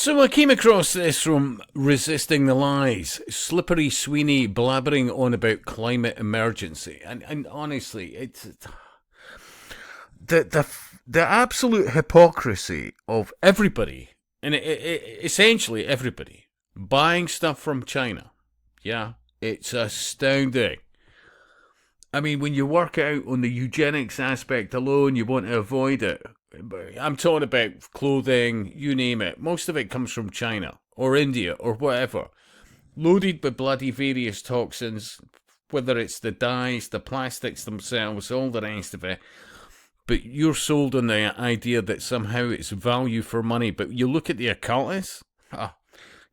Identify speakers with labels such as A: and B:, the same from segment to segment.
A: So I came across this from Resisting the Lies, Slippery Sweeney blabbering on about climate emergency, and honestly, it's the absolute hypocrisy of everybody, and essentially everybody buying stuff from China. Yeah, it's astounding. I mean, when you work out on the eugenics aspect alone, you want to avoid it. I'm talking about clothing, you name it. Most of it comes from China or India or whatever. Loaded with bloody various toxins, whether it's the dyes, the plastics themselves, all the rest of it. But you're sold on the idea that somehow it's value for money. But you look at the occultists,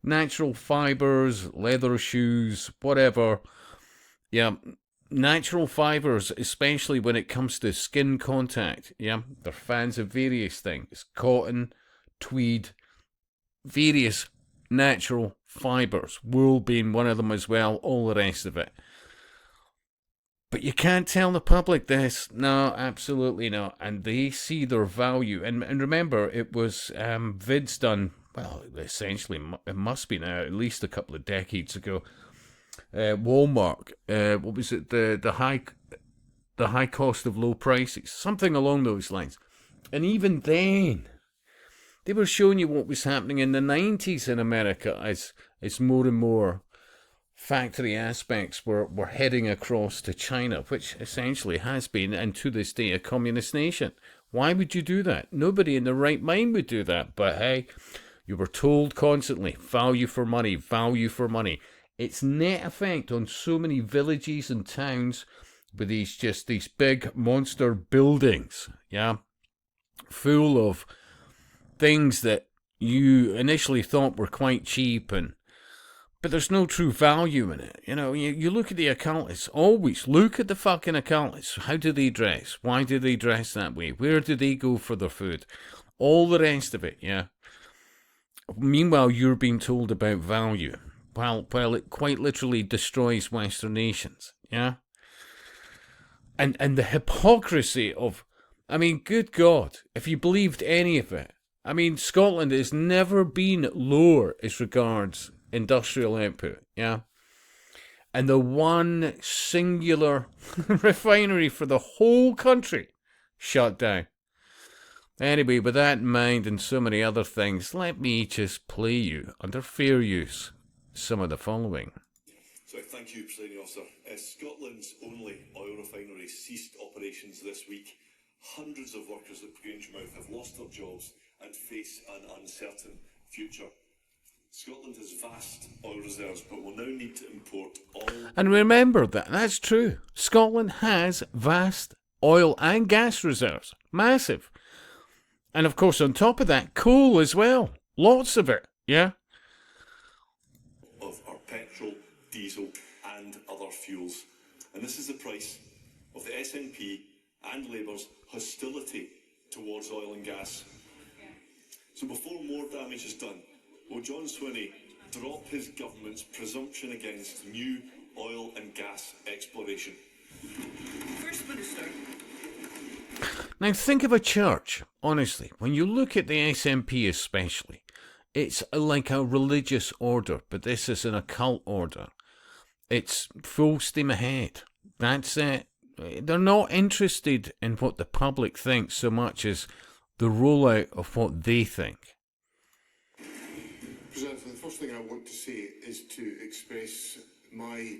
A: natural fibers, leather shoes, whatever. Yeah, natural fibers, especially when it comes to skin contact. Yeah, they're fans of various things. Cotton, tweed, various natural fibers. Wool being one of them as well, all the rest of it. But you can't tell the public this. No, absolutely not. And they see their value. And remember, it was vids done, well, essentially, it must be now, at least a couple of decades ago. Walmart, what was it? The high cost of low prices, something along those lines. And even then, they were showing you what was happening in the 90s in America as more and more factory aspects were heading across to China, which essentially has been, and to this day, a communist nation. Why would you do that? Nobody in their right mind would do that. But hey, you were told constantly, value for money, value for money. Its net effect on so many villages and towns with these big monster buildings, yeah, full of things that you initially thought were quite cheap, but there's no true value in it. You know, you look at the occultists, always look at the fucking occultists. How do they dress? Why do they dress that way? Where do they go for their food? All the rest of it, yeah. Meanwhile, you're being told about value. While it quite literally destroys Western nations, yeah? And the hypocrisy of, I mean, good God, if you believed any of it, I mean, Scotland has never been lower as regards industrial output, yeah? And the one singular refinery for the whole country shut down. Anyway, with that in mind and so many other things, let me just play you, under fair use, some of the following.
B: So thank you, Presiding Officer. Scotland's only oil refinery ceased operations this week. Hundreds of workers at Grangemouth have lost their jobs and face an uncertain future. Scotland has vast oil reserves, but will now need to import oil.
A: And remember that's true. Scotland has vast oil and gas reserves. Massive. And of course, on top of that, coal as well. Lots of it, yeah?
B: Of our petrol, diesel and other fuels. And this is the price of the SNP and Labour's hostility towards oil and gas. So before more damage is done, will John Swinney drop his government's presumption against new oil and gas exploration?
C: First Minister.
A: Now think of a church, honestly. When you look at the SNP especially, it's like a religious order, but this is an occult order. It's full steam ahead. That's it. They're not interested in what the public thinks so much as the rollout of what they think.
D: President, the first thing I want to say is to express my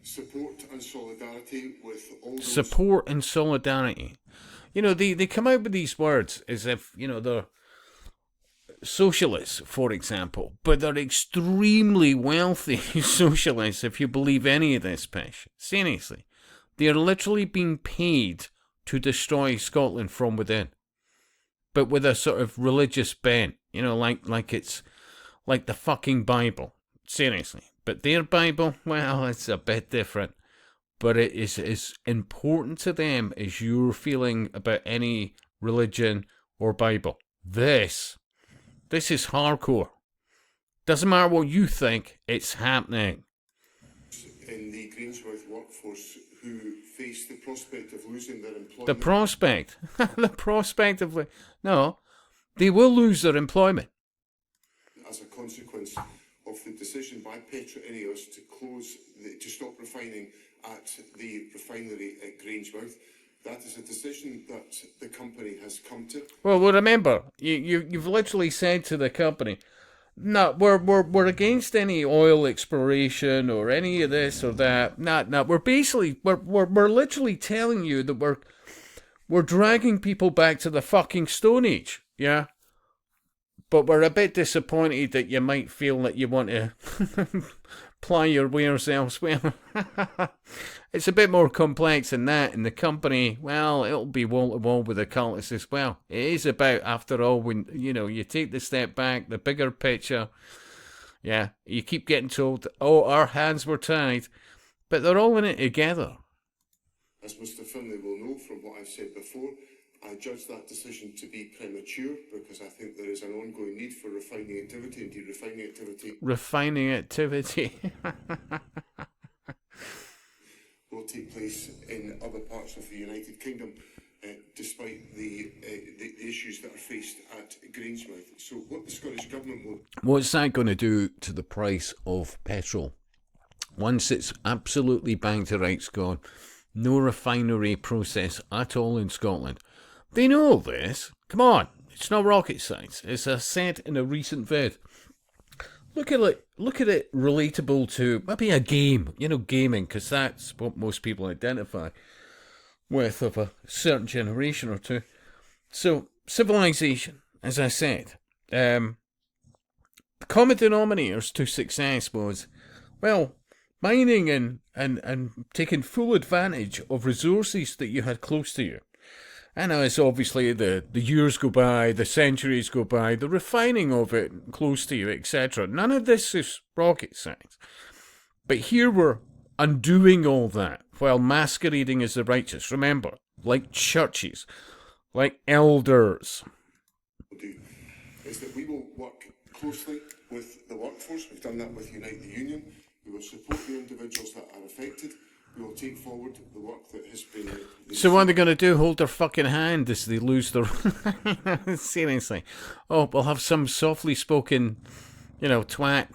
D: support and solidarity with all those...
A: Support and solidarity. You know, they come out with these words as if, you know, they're socialists, for example, but they're extremely wealthy socialists if you believe any of this pish. Seriously. They are literally being paid to destroy Scotland from within, but with a sort of religious bent, you know, like it's like the fucking Bible. Seriously. But their Bible, well, it's a bit different. But it is as important to them as your feeling about any religion or Bible. This is hardcore. Doesn't matter what you think, it's happening.
D: In the Grangemouth workforce who face the prospect of losing their employment.
A: The prospect? The prospect of... No, they will lose their employment.
D: As consequence of the decision by Petra Ineos to stop refining at the refinery at Grangemouth. That is a decision that the company has come to.
A: Well, remember, you've literally said to the company, no, we're against any oil exploration or any of this or that. No, we're literally telling you that we're dragging people back to the fucking Stone Age, yeah? But we're a bit disappointed that you might feel that you want to ply your wares elsewhere. It's a bit more complex than that, and the company, well, it'll be wall-to-wall with the cultists as well. It is about, after all, when, you take the step back, the bigger picture, yeah, you keep getting told, oh, our hands were tied, but they're all in it together.
D: As Mr. Finlay will know from what I've said before, I judge that decision to be premature because I think there is an ongoing need for refining activity. Indeed, refining activity will take place in other parts of the United Kingdom, despite the issues that are faced at Grangemouth. So what the Scottish Government will...
A: What's that going to do to the price of petrol? Once it's absolutely bang to rights gone, no refinery process at all in Scotland. They know all this. Come on, it's not rocket science. It's said in a recent vid. Look at it relatable to maybe a game, gaming, because that's what most people identify with of a certain generation or two. So, civilization, as I said, the common denominators to success was, well, mining and taking full advantage of resources that you had close to you. And as obviously the years go by, the centuries go by, the refining of it close to you, etc. None of this is rocket science. But here we're undoing all that while masquerading as the righteous. Remember, like churches, like elders.
D: Is that we will work closely with the workforce. We've done that with Unite the Union. We will support the individuals that are affected. We will take forward the work that has been...
A: So what are they going to do? Hold their fucking hand as they lose their... Seriously. Oh, we'll have some softly spoken, twat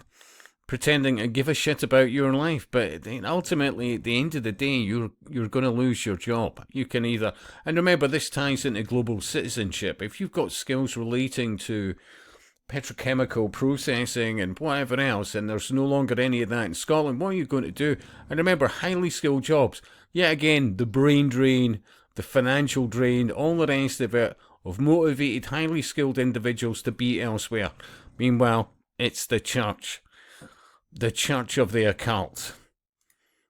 A: pretending to give a shit about your life. But ultimately, at the end of the day, you're going to lose your job. You can either... And remember, this ties into global citizenship. If you've got skills relating to petrochemical processing and whatever else, and there's no longer any of that in Scotland, what are you going to do? And remember, highly skilled jobs. Yet again, the brain drain, the financial drain, all the rest of it, of motivated, highly skilled individuals to be elsewhere. Meanwhile, it's the church of the occult.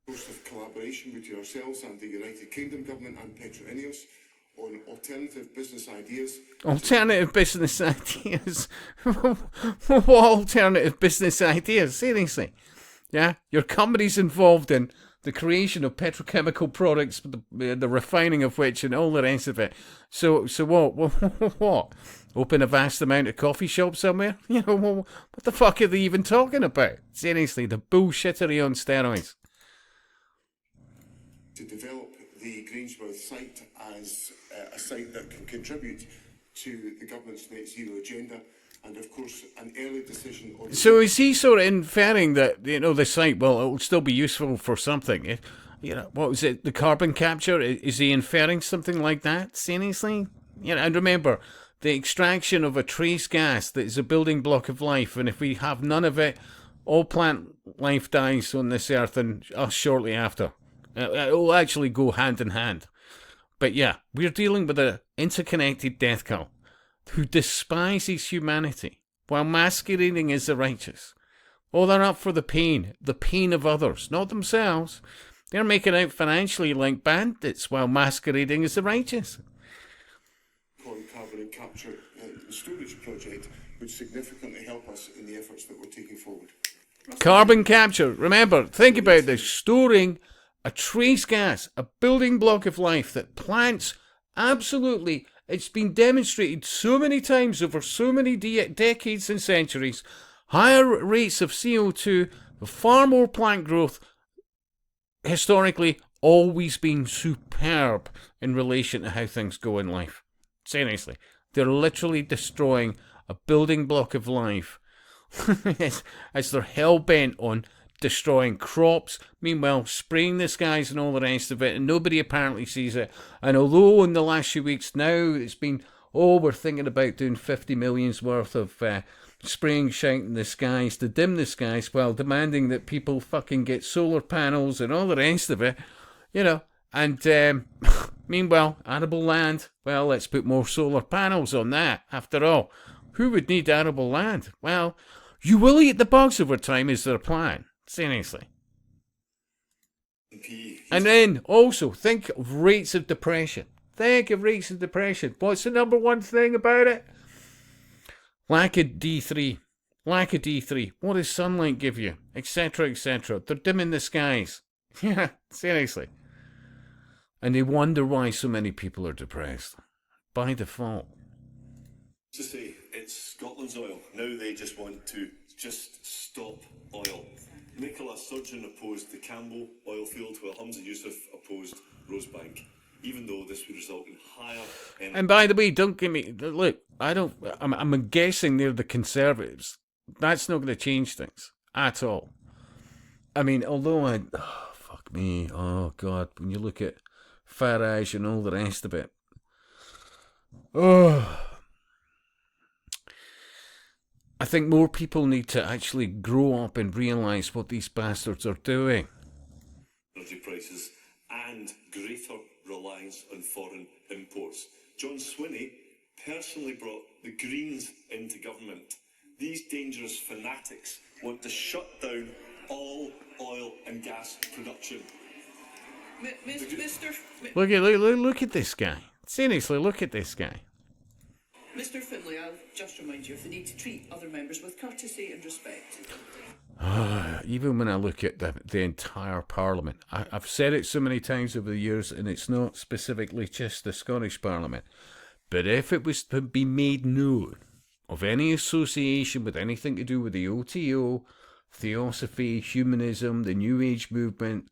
D: Of collaboration between ourselves and the United Kingdom Government and Petra Ineos on alternative business ideas.
A: Alternative business ideas? What alternative business ideas? Seriously? Yeah? Your company's involved in the creation of petrochemical products, the refining of which and all the rest of it. So what? Open a vast amount of coffee shops somewhere? What the fuck are they even talking about? Seriously, the bullshittery on steroids.
D: To develop the Grangemouth site as a site that can contribute to the government's net zero agenda, and of course an early decision on...
A: So is he sort of inferring that, the site, well, it will still be useful for something? What was it, the carbon capture? Is he inferring something like that? Seriously? And remember, the extraction of a trace gas that is a building block of life, and if we have none of it, all plant life dies on this earth and us shortly after. It will actually go hand in hand. But yeah, we're dealing with an interconnected death cult who despises humanity while masquerading as the righteous. Oh, they're up for the pain of others, not themselves. They're making out financially like bandits while masquerading as the righteous.
D: Carbon capture storage project would significantly help us in the efforts that we're taking forward.
A: Carbon capture. Remember, think about this. Storing a trace gas, a building block of life that plants absolutely, it's been demonstrated so many times over so many decades and centuries, higher rates of CO2, far more plant growth, historically always been superb in relation to how things go in life. Seriously, they're literally destroying a building block of life as they're hell-bent on destroying crops, meanwhile spraying the skies and all the rest of it, and nobody apparently sees it. And although in the last few weeks now it's been, we're thinking about doing 50 million's worth of spraying shite in the skies to dim the skies, while demanding that people fucking get solar panels and all the rest of it, and meanwhile, arable land, well, let's put more solar panels on that. After all, who would need arable land? Well, you will eat the bugs over time, is their plan. Seriously. And then also think of rates of depression. Think of rates of depression. What's the number one thing about it? Lack of D3. Lack of D3. What does sunlight give you? Etc., etc. They're dimming the skies. Yeah, seriously. And they wonder why so many people are depressed. By default.
B: To say it's Scotland's oil. Now they just want to just stop oil. Nicola Sturgeon opposed the Campbell oil field, while Hamza Yusuf opposed Rosebank, even though this would result in higher energy.
A: And by the way, don't give me, look, I'm guessing they're the Conservatives. That's not going to change things at all. I mean, although fuck me, oh God, when you look at Farage and all the rest of it, I think more people need to actually grow up and realise what these bastards are doing.
B: Energy prices and greater reliance on foreign imports. John Swinney personally brought the Greens into government. These dangerous fanatics want to shut down all oil and gas production.
A: Look at this guy. Seriously, look at this guy.
C: Mr. Finlay, I'll just remind you of the need to treat other members with courtesy and respect.
A: Even when I look at the entire Parliament, I've said it so many times over the years, and it's not specifically just the Scottish Parliament, but if it was to be made known of any association with anything to do with the OTO, Theosophy, humanism, the New Age movement,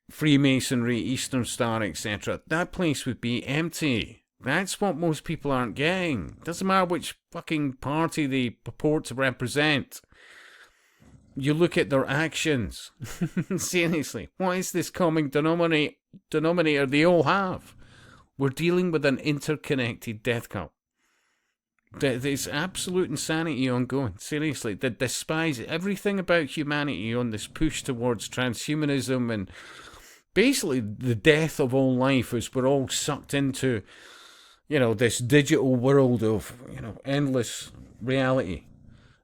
A: Freemasonry, Eastern Star, etc., that place would be empty. That's what most people aren't getting. Doesn't matter which fucking party they purport to represent. You look at their actions. Seriously, what is this common denominator they all have? We're dealing with an interconnected death cult. There's absolute insanity ongoing. Seriously, they despise everything about humanity on this push towards transhumanism and basically the death of all life as we're all sucked into, this digital world of, endless reality.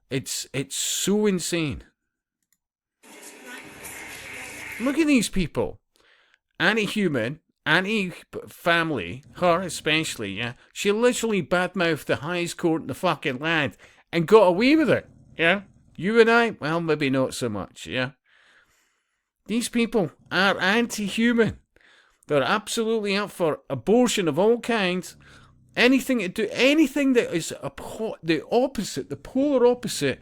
A: It's so insane. Look at these people. Anti-human, anti-family, her especially, yeah. She literally badmouthed the highest court in the fucking land and got away with it, yeah. You and I, well, maybe not so much, yeah. These people are anti-human. They're absolutely up for abortion of all kinds. Anything that is the polar opposite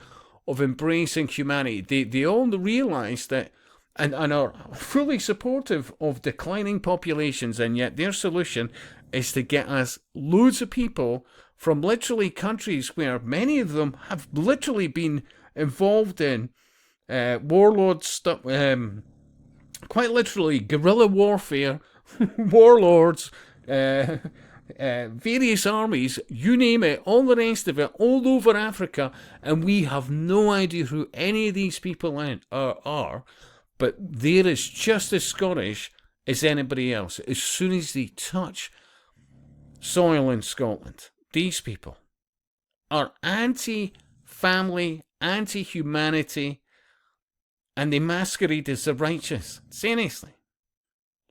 A: of embracing humanity. They all realise that and are fully supportive of declining populations, and yet their solution is to get us loads of people from literally countries where many of them have literally been involved in warlord stuff, quite literally guerrilla warfare, warlords, various armies, you name it, all the rest of it, all over Africa, and we have no idea who any of these people are, but they're as just as Scottish as anybody else. As soon as they touch soil in Scotland, these people are anti-family, anti-humanity, and they masquerade as the righteous. Seriously.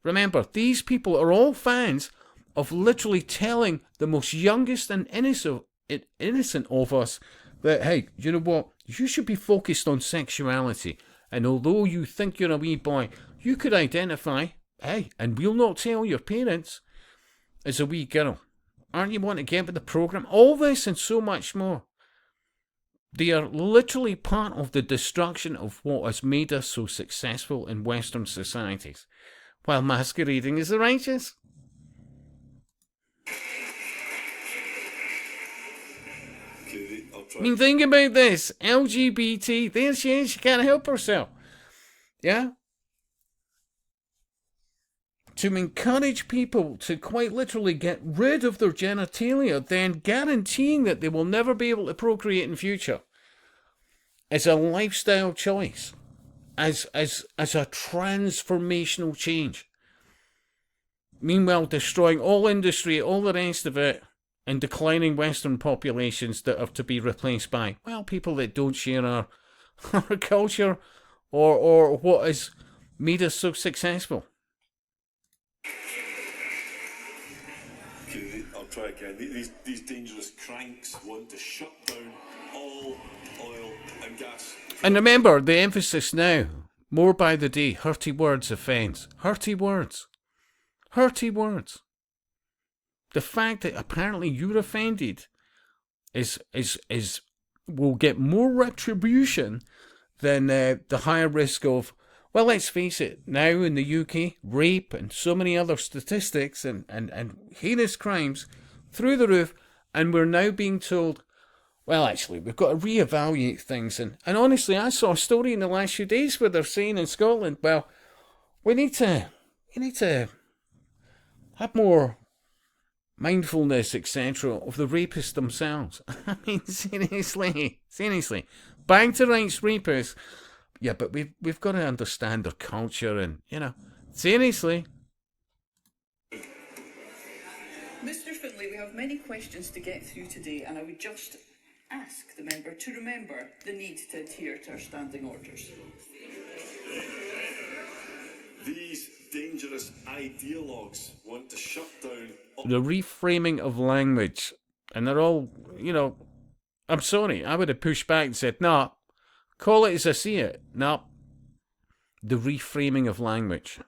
A: Remember, these people are all fans of literally telling the most youngest and innocent of us that, hey, you know what? You should be focused on sexuality. And although you think you're a wee boy, you could identify, hey, and we'll not tell your parents, as a wee girl. Aren't you wanting to get with the program? All this and so much more. They are literally part of the destruction of what has made us so successful in Western societies, while masquerading as the righteous.
B: Okay, I'll
A: I mean, think about this. LGBT, there she is, she can't help herself. Yeah? To encourage people to quite literally get rid of their genitalia, then guaranteeing that they will never be able to procreate in future, is a lifestyle choice, as a transformational change. Meanwhile, destroying all industry, all the rest of it, and declining Western populations that are to be replaced by, well, people that don't share our culture or what has made us so successful.
B: Okay, I'll try again. These dangerous cranks want to shut down all oil and gas.
A: And remember, the emphasis now, more by the day, hurty words offence. Hurty words. Hurty words. The fact that apparently you're offended is will get more retribution than the higher risk of, well, let's face it, now in the UK, rape and so many other statistics and heinous crimes through the roof, and we're now being told, well, actually, we've got to reevaluate things. And honestly, I saw a story in the last few days where they're saying in Scotland, well, we need to have more mindfulness, etc., of the rapists themselves. I mean, seriously. Bang to rights rapists. Yeah, but we've got to understand their culture and, seriously.
C: Mr. Finlay, we have many questions to get through today, and I would just ask the member to remember the need to adhere to our standing orders.
B: These dangerous ideologues want to shut down
A: The reframing of language. And they're all, I'm sorry, I would have pushed back and said, no, call it as I see it. No. The reframing of language.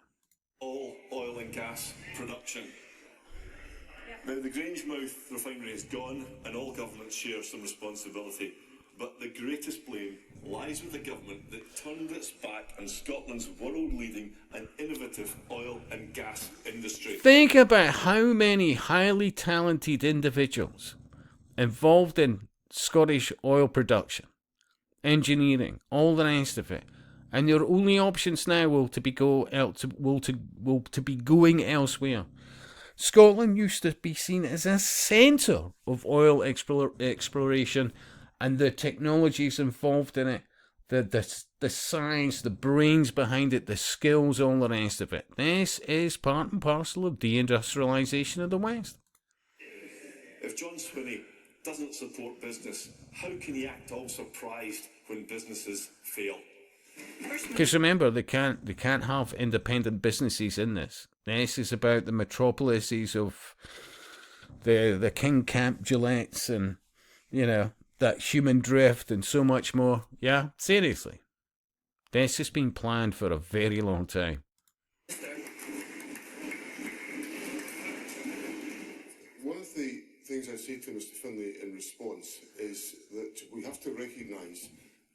B: all oil and gas production. Now, the Grangemouth refinery is gone, and all governments share some responsibility. But the greatest blame lies with the government that turned its back on Scotland's world-leading and innovative oil and gas industry.
A: Think about how many highly talented individuals involved in Scottish oil production, engineering, all the rest of it, and your only options now will to be going elsewhere. Scotland used to be seen as a centre of oil exploration, and the technologies involved in it, the science, the brains behind it, the skills, all the rest of it. This is part and parcel of deindustrialisation of the West.
B: If John Swinney doesn't support business, how can he act all surprised when businesses fail?
A: Because remember, they can't have independent businesses in this. This is about the metropolises of the King Camp Gillettes and, that human drift and so much more. Yeah, seriously. This has been planned for a very long time.
D: One of the things I say to Mr. Finlay in response is that we have to recognise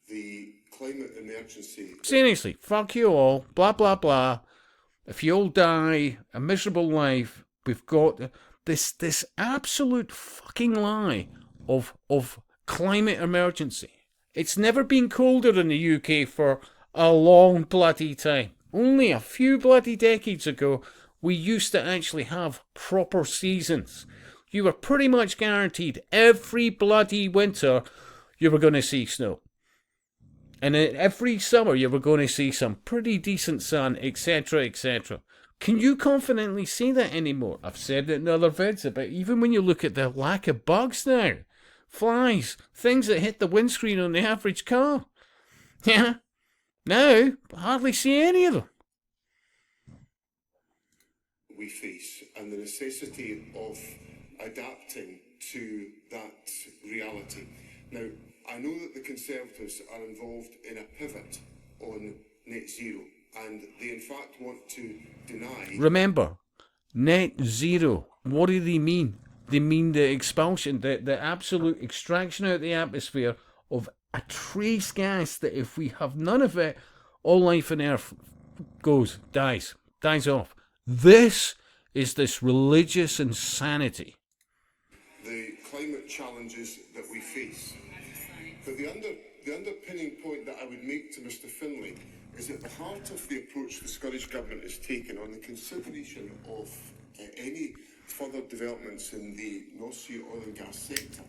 D: the climate emergency.
A: Seriously, fuck you all, blah, blah, blah. If you all die a miserable life, we've got this absolute fucking lie of climate emergency. It's never been colder in the UK for a long bloody time. Only a few bloody decades ago, we used to actually have proper seasons. You were pretty much guaranteed every bloody winter you were going to see snow. And every summer you were going to see some pretty decent sun, etc., etc. Can you confidently say that anymore? I've said it in other vids about even when you look at the lack of bugs now. Flies, things that hit the windscreen on the average car. Yeah. Now, hardly see any of them.
D: We face and the necessity of adapting to that reality. Now, I know that the Conservatives are involved in a pivot on net zero, and they in fact want to deny...
A: Remember, net zero, what do they mean? They mean the expulsion, the absolute extraction out of the atmosphere of a trace gas that if we have none of it, all life on Earth dies off. This is this religious insanity.
D: The climate challenges that we face. But the underpinning point that I would make to Mr Finlay is at the heart of the approach the Scottish Government has taken on the consideration of any further developments in the North Sea oil and gas sector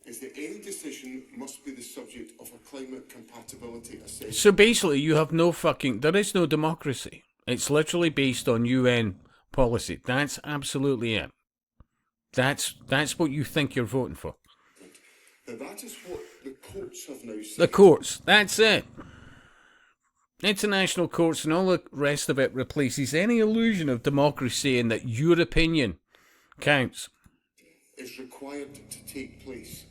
D: is that any decision must be the subject of a climate compatibility assessment.
A: So basically, you have there is no democracy. It's literally based on UN policy. That's absolutely it. That's what you think you're voting for.
D: Now that is what the courts have now said.
A: The courts, that's it. International courts and all the rest of it replaces any illusion of democracy and that your opinion counts.
D: Is required to take place.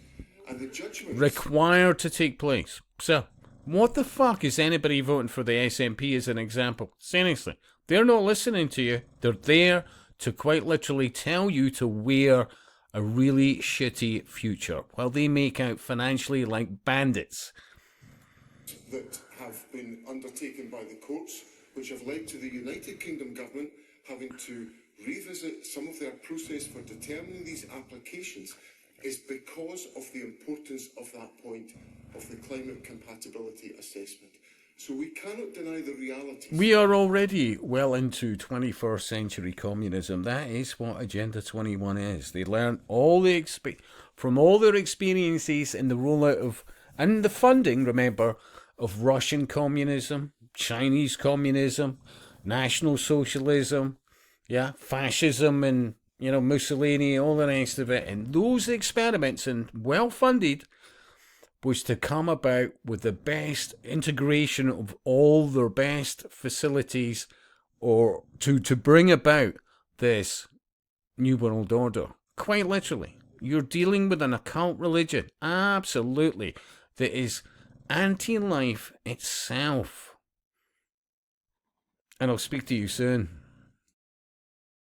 D: And the judgment
A: required to take place. So, what the fuck is anybody voting for the SNP as an example? Seriously, they're not listening to you. They're there to quite literally tell you to wear a really shitty future while they make out financially like bandits.
D: That have been undertaken by the courts, which have led to the United Kingdom government having to revisit some of their process for determining these applications, is because of the importance of that point of the climate compatibility assessment. So we cannot deny the reality.
A: We are already well into 21st century communism. That is what Agenda 21 is. They learn from all their experiences in the rollout of, and the funding, remember, of Russian communism, Chinese communism, National Socialism, fascism, and Mussolini, all the rest of it. And those experiments, and well funded, was to come about with the best integration of all their best facilities, or to bring about this New World Order. Quite literally. You're dealing with an occult religion, absolutely, that is anti-life itself. And I'll speak to you soon.